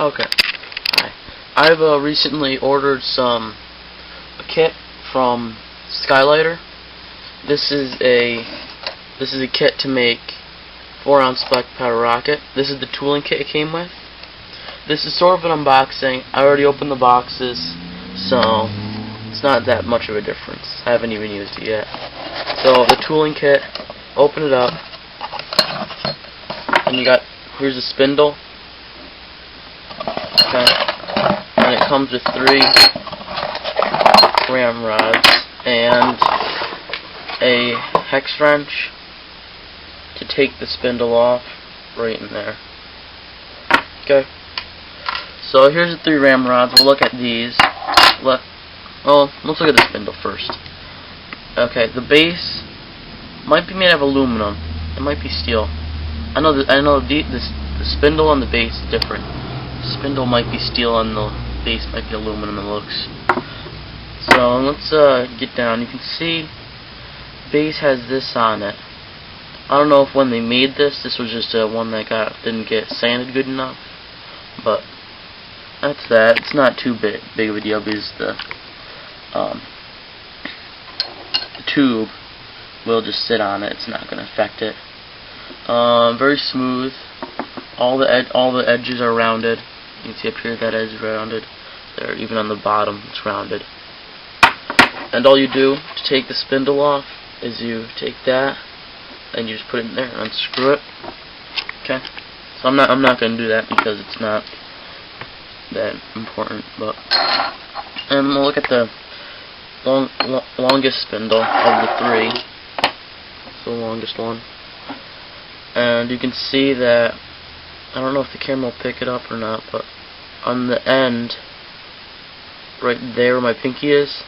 Okay. Hi. I've recently ordered a kit from Skylighter. This is a kit to make 4-ounce black powder rocket. This is the tooling kit it came with. This is sort of an unboxing. I already opened the boxes, so it's not that much of a difference. I haven't even used it yet. So the tooling kit, open it up, and here's the spindle. Okay. And it comes with 3 ram rods and a hex wrench to take the spindle off right in there. Okay. So here's the 3 ram rods. We'll look at these. Let's look at the spindle first. Okay, the base might be made of aluminum. It might be steel. I know the spindle on the base is different. The spindle might be steel and the base might be aluminum. It looks. So let's get down. You can see the base has this on it. I don't know if when they made this was just one that didn't get sanded good enough, but that's that. It's not too big of a deal because the tube will just sit on it. It's not going to affect it. Very smooth. All the edges are rounded. You can see up here that edge is rounded. There, even on the bottom, it's rounded. And all you do to take the spindle off is you take that and you just put it in there and unscrew it. Okay. So I'm not going to do that because it's not that important. And we'll look at the longest spindle of the 3. It's the longest one. And you can see that, I don't know if the camera will pick it up or not, but on the end, right there where my pinky is,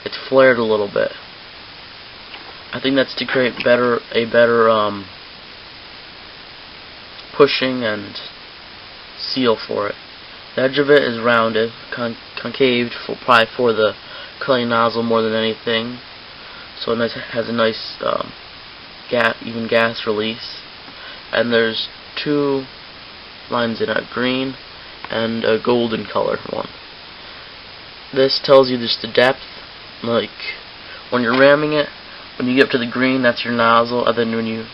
it's flared a little bit. I think that's to create a better pushing and seal for it. The edge of it is rounded, concaved, probably for the cutting nozzle more than anything. So it has a nice even gas release. And there's 2 lines in it, green and a golden color one. This tells you just the depth, like when you're ramming it, when you get up to the green, that's your nozzle, and then when you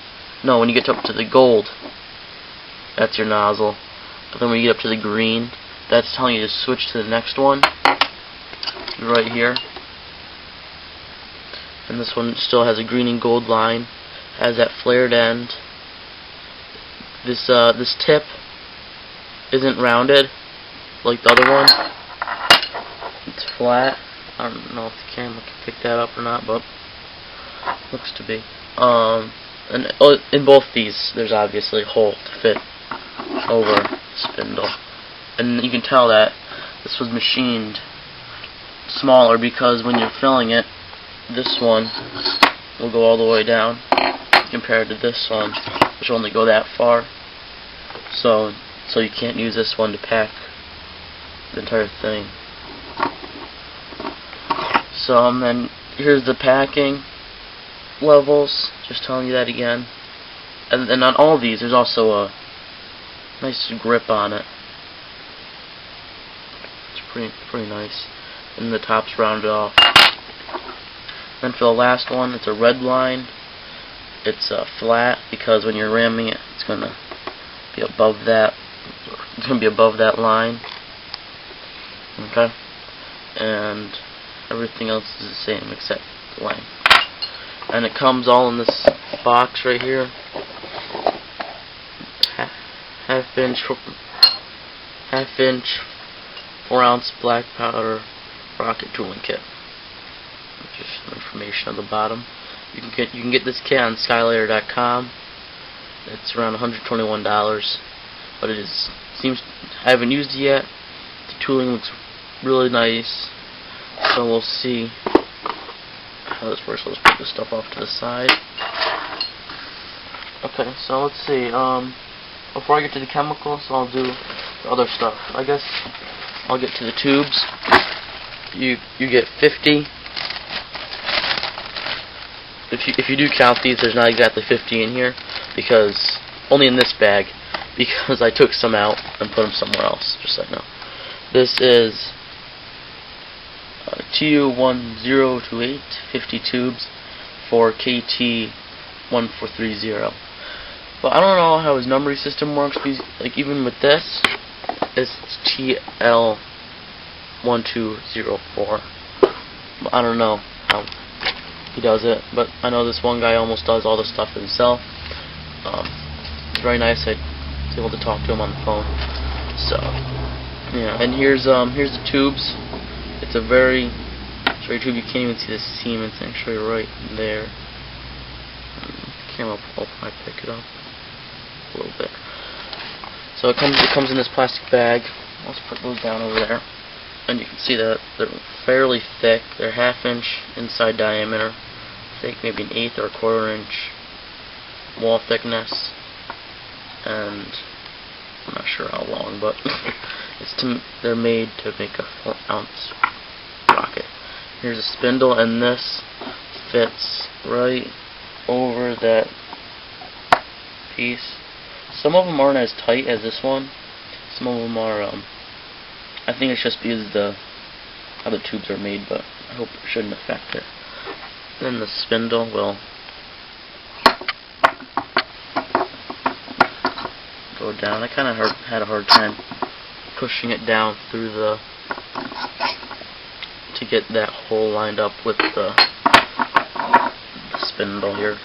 get up to the gold, that's your nozzle, and then when you get up to the green, that's telling you to switch to the next one, right here. And this one still has a green and gold line, has that flared end. This tip isn't rounded like the other one. It's flat. I don't know if the camera can pick that up or not, but looks to be. And in both these, there's obviously a hole to fit over the spindle, and you can tell that this was machined smaller because when you're filling it, this one will go all the way down compared to this one, which will only go that far. So you can't use this one to pack the entire thing. So then here's the packing levels, just telling you that again. And then on all these, there's also a nice grip on it. It's pretty nice. And the top's rounded off. Then for the last one, it's a red line. It's flat because when you're ramming it, it's gonna be above that. It's gonna be above that line. Okay. And everything else is the same except the length. And it comes all in this box right here. Half inch 4-ounce black powder rocket tooling kit. Just some information on the bottom. You can get this kit on skylighter.com. It's around $121, but I haven't used it yet. The tooling looks really nice, so we'll see how this works. Let's put this stuff off to the side. Okay, so let's see. Before I get to the chemicals, I'll do the other stuff. I guess I'll get to the tubes. You get 50. If you do count these, there's not exactly 50 in here because only in this bag because I took some out and put them somewhere else, just so you know. This is TU1028 50 tubes for KT1430. But I don't know how his numbering system works, because like even with this, it's TL1204. I don't know how he does it, but I know this one guy almost does all the stuff himself. It's very nice. I was able to talk to him on the phone. So yeah, and here's the tubes. It's a very straight tube. You can't even see the seam. It's actually right there. Camera will probably pick it up a little bit. So it comes in this plastic bag. Let's put those down over there. And you can see that they're fairly thick. They're 1/2 inch inside diameter. I think maybe an 1/8 or 1/4 inch wall thickness. And I'm not sure how long, but they're made to make a 4-ounce rocket. Here's a spindle, and this fits right over that piece. Some of them aren't as tight as this one. Some of them are, I think it's just because how the tubes are made, but I hope it shouldn't affect it. Then the spindle will go down. I kind of had a hard time pushing it down through to get that hole lined up with the spindle here.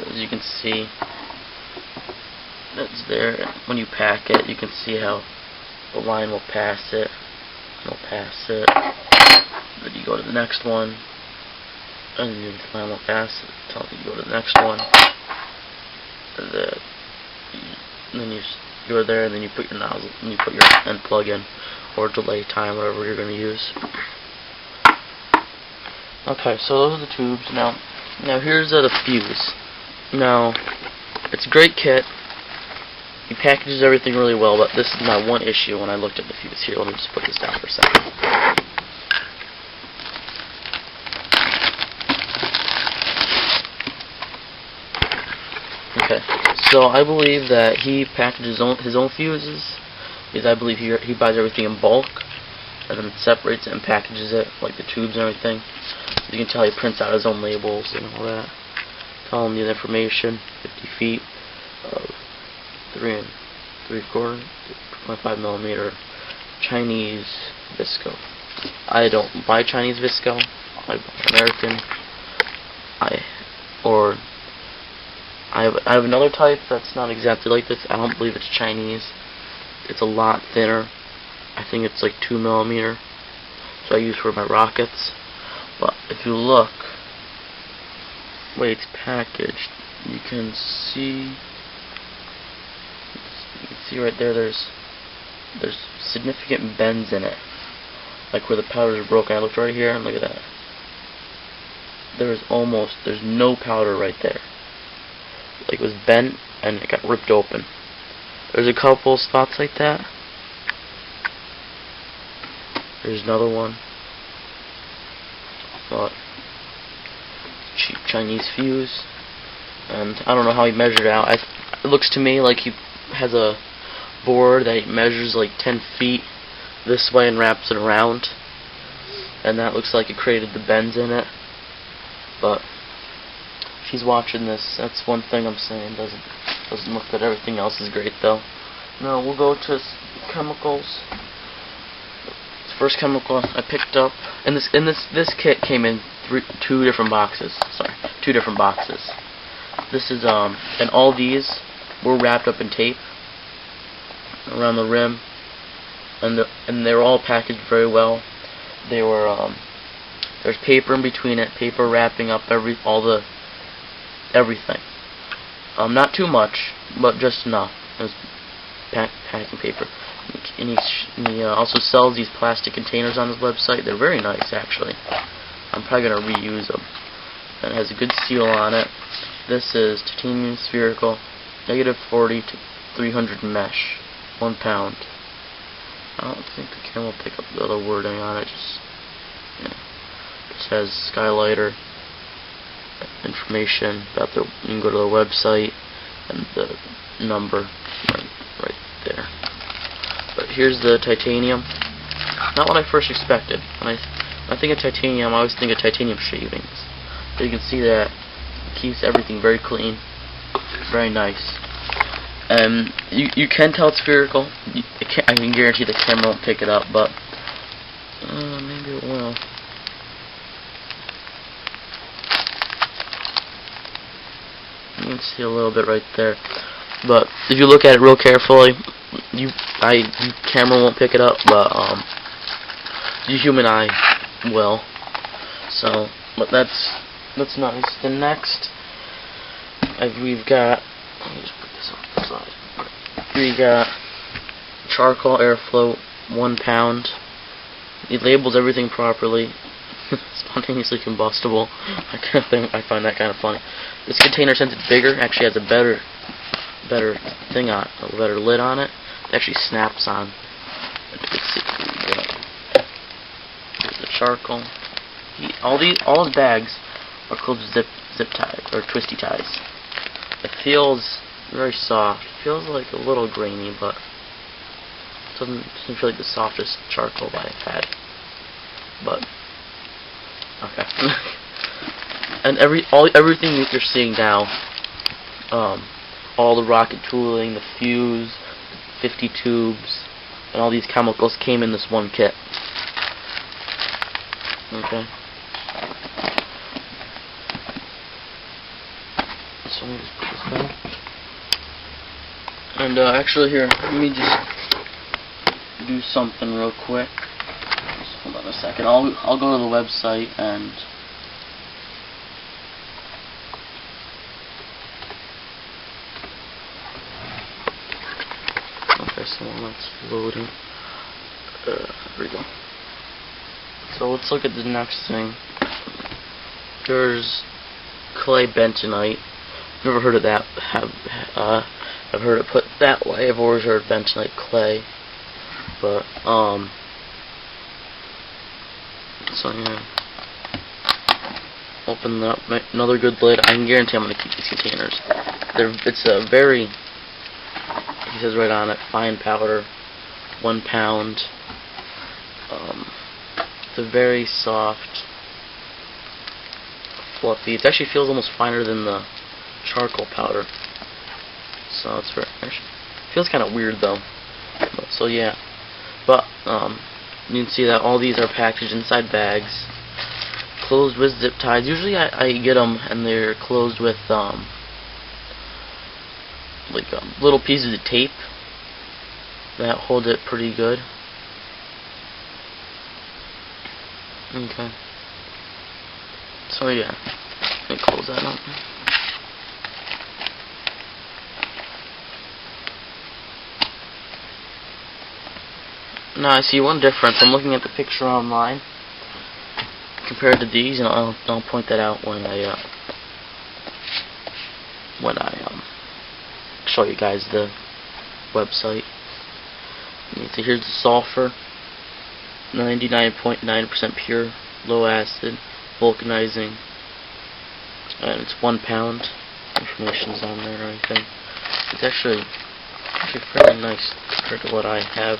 As you can see, it's there. When you pack it, you can see how the line will pass it. It'll pass it. Then you go to the next one, and the line will pass it. Tells you to go to the next one. And then you go there, and then you put your nozzle, and you put your end plug in, or delay time, whatever you're going to use. Okay, so those are the tubes. Now here's the fuse. Now, it's a great kit. He packages everything really well, but this is my one issue when I looked at the fuse. Here, let me just put this down for a second. Okay, so I believe that he packages his own fuses, because I believe he buys everything in bulk, and then separates it and packages it, like the tubes and everything. You can tell he prints out his own labels and all that. Telling the information, 50 feet of 3 3/4, 2.5 millimeter Chinese visco. I don't buy Chinese visco. I buy American. I have another type that's not exactly like this. I don't believe it's Chinese. It's a lot thinner. I think it's like 2 millimeter. So I use for my rockets. But if you look the way it's packaged, you can see right there. There's significant bends in it, like where the powders are broken. I looked right here and look at that. There's no powder right there. Like it was bent and it got ripped open. There's a couple spots like that. There's another one. But cheap Chinese fuse, and I don't know how he measured it out. It looks to me like he has a board that he measures like 10 feet this way and wraps it around, and that looks like it created the bends in it. But if he's watching this, that's one thing I'm saying. Doesn't look good. Everything else is great though. Now we'll go to chemicals. The first chemical I picked up, and this kit came in two different boxes. This is and all these were wrapped up in tape around the rim, and they were all packaged very well. They were there's paper in between it, paper wrapping up everything. Not too much, but just enough. It was packing paper. And he also sells these plastic containers on his website. They're very nice, actually. I'm probably going to reuse them. And it has a good seal on it. This is titanium spherical, -40 to 300 mesh, 1 pound. I don't think the camera will pick up the other wording on it. Just has skylighter information about you can go to their website and the number. there. But here's the titanium. Not what I first expected. When I think of titanium, I always think of titanium shavings. But you can see that it keeps everything very clean, very nice. You can tell it's spherical. I can guarantee the camera won't pick it up, but maybe it will. You can see a little bit right there, but if you look at it real carefully, camera won't pick it up, but the human eye will. So, but that's nice. The next, we've got. Let me just put this on the side. We got charcoal air float, 1 pound. It labels everything properly. Spontaneously combustible. I find that kind of funny. This container, since it's bigger, actually has a better thing on, a better lid on it. It actually snaps on. Here's the charcoal. All the bags are closed with zip ties or twisty ties. It feels very soft. It feels like a little grainy, but it doesn't feel like the softest charcoal I've had. But okay. And everything that you're seeing now, all the rocket tooling, the fuse, 50 tubes, and all these chemicals came in this one kit. Okay. So let me just put this back. And actually here, let me just do something real quick. Just hold on a second. I'll go to the website and okay, so that's loading. There we go. So let's look at the next thing. There's clay bentonite. Never heard of that. I've heard it put that way. I've always heard bentonite clay. But so yeah. Open up another good lid. I can guarantee I'm gonna keep these containers. It's a very, he says right on it, fine powder, 1 pound. It's a very soft, fluffy. It actually feels almost finer than the charcoal powder. So it's very, feels kind of weird though. So yeah, but you can see that all these are packaged inside bags, closed with zip ties. Usually I get them and they're closed with like little pieces of tape that hold it pretty good. Okay. So yeah, let me close that up. Now I see one difference. I'm looking at the picture online compared to these, and I'll point that out when I show you guys the website. So here's the sulfur, 99.9% pure, low acid, vulcanizing, and it's 1 pound. Information's on there or anything. It's actually fairly nice compared to what I have.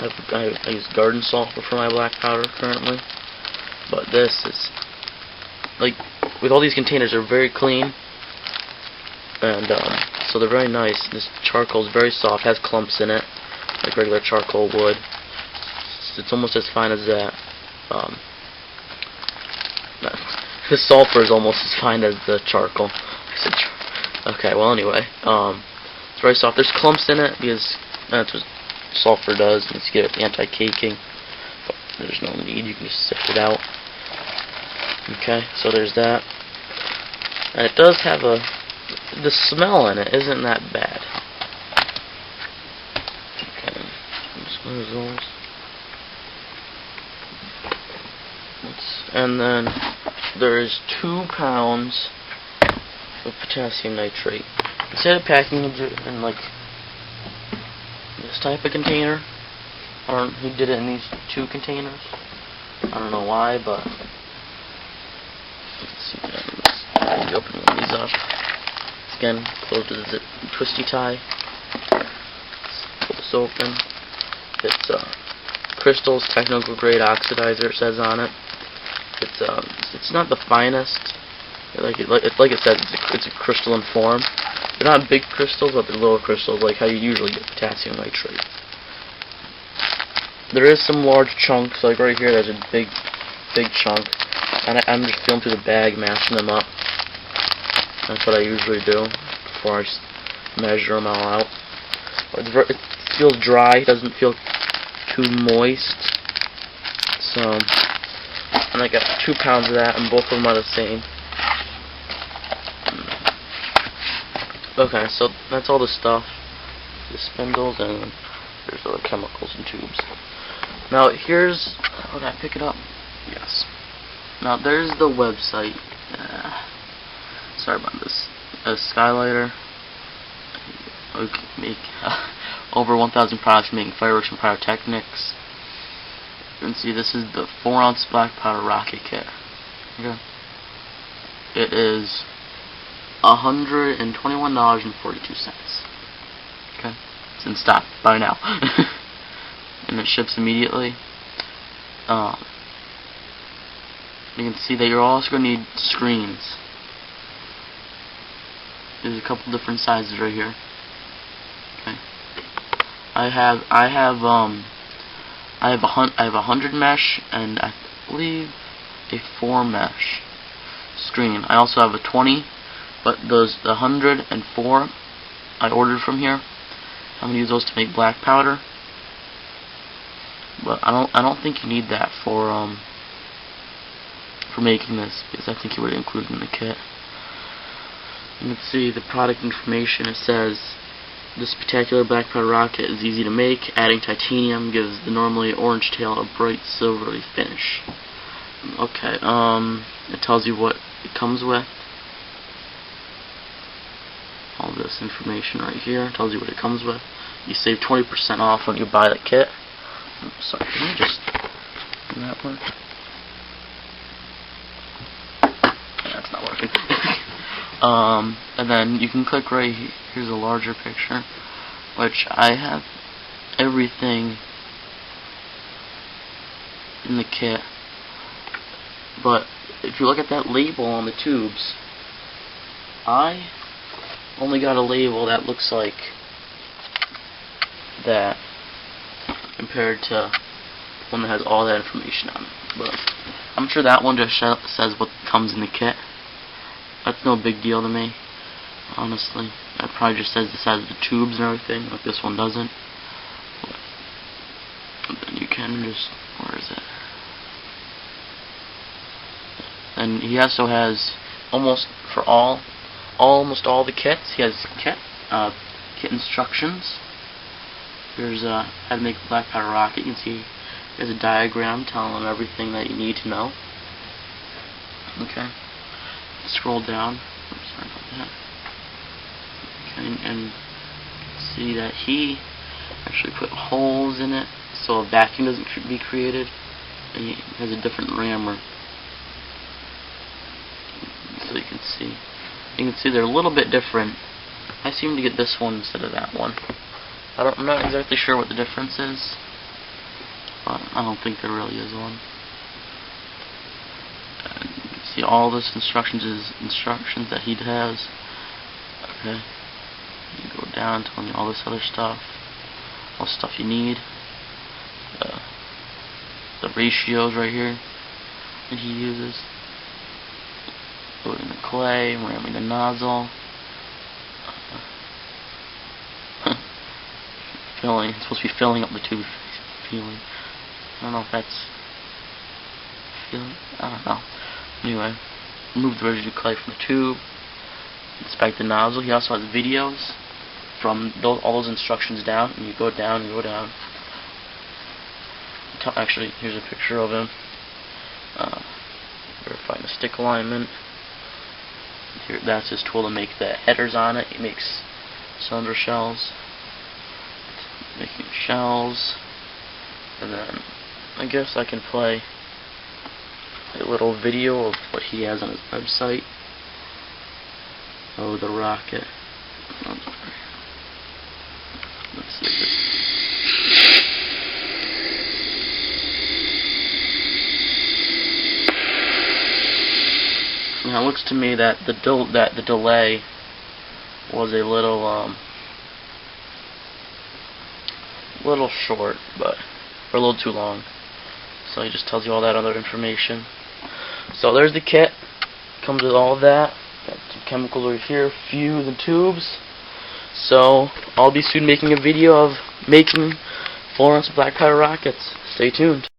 I use garden sulfur for my black powder currently, but this is, like, with all these containers, they're very clean, and so they're very nice. This charcoal is very soft, has clumps in it, like regular charcoal would. It's almost as fine as that. The sulfur is almost as fine as the charcoal. Okay, well anyway, it's very soft. There's clumps in it because that's what sulfur does. It's to get anti-caking, but there's no need. You can just sift it out. Okay, so there's that, and it does have the smell in it isn't that bad. Okay, there's those. And then there's 2 pounds of potassium nitrate. Instead of packing it in like this type of container, he did it in these 2 containers. I don't know why, but let's see. Maybe open one of these up. Again, closed with a twisty tie. this open. It's Crystal's technical grade oxidizer, it says on it. It's not the finest. Like it says, it's a crystalline form. They're not big crystals, but they're little crystals, like how you usually get potassium nitrate. There is some large chunks, like right here. There's a big chunk, and I'm just feeling through the bag, mashing them up. That's what I usually do before I measure them all out. But it feels dry. It doesn't feel too moist. So, and I got 2 pounds of that, and both of them are the same. Okay, so that's all the stuff. The spindles, and there's other chemicals and tubes. Now here's, oh, did I pick it up? Yes. Now there's the website. Sorry about this. A skylighter. We can make over 1,000 products making fireworks and pyrotechnics. You can see this is the 4-ounce black powder rocket kit. Okay. It is $121.42. Okay. It's in stock. Buy now. And it ships immediately. You can see that you're also going to need screens. There's a couple different sizes right here. Okay. I have 100 mesh and I believe a 4 mesh screen. I also have a 20, but the 100 and 4 I ordered from here. I'm gonna use those to make black powder. But I don't think you need that for making this, because I think you would include it in the kit. You can see the product information. It says this spectacular black powder rocket is easy to make. Adding titanium gives the normally orange tail a bright silvery finish. Okay, it tells you what it comes with. All this information right here tells you what it comes with. You save 20% off when you buy the kit. Oops, sorry, can you just do that work? Yeah, it's not working. And then you can click right here. Here's a larger picture, which I have everything in the kit. But if you look at that label on the tubes, I only got a label that looks like that compared to one that has all that information on it. But I'm sure that one just says what comes in the kit. That's no big deal to me, honestly. It probably just says the size of the tubes and everything, like this one doesn't. But then you can just, where is it? And he also has almost all the kits. He has kit instructions. There's how to make a black powder rocket. You can see there's a diagram telling them everything that you need to know. Okay. Scroll down. Oops, sorry about that. Okay, and see that he actually put holes in it so a vacuum doesn't be created. And he has a different rammer. So you can see. You can see they're a little bit different. I seem to get this one instead of that one. I'm not exactly sure what the difference is, but I don't think there really is one. And you can see all this instructions that he has. Okay. You go down, telling you all this other stuff, all the stuff you need. The ratios right here that he uses. Loading the clay, ramming the nozzle. Filling. It's supposed to be filling up the tube. Feeling. I don't know if that's feeling. I don't know. Anyway, remove the residue clay from the tube. Inspect the nozzle. He also has videos from all those instructions down, and you go down and go down. Actually, here's a picture of him. Verifying the stick alignment. Here, that's his tool to make the headers on it. He makes cylinder shells. Making shells. And then I guess I can play a little video of what he has on his website. Oh, the rocket. Oh, sorry. Let's see this. You know, it looks to me that the delay was a little short, or a little too long. So he just tells you all that other information. So there's the kit. Comes with all of that. Got some chemicals over here, fuse and tubes. So I'll be soon making a video of making 4-ounce black powder rockets. Stay tuned.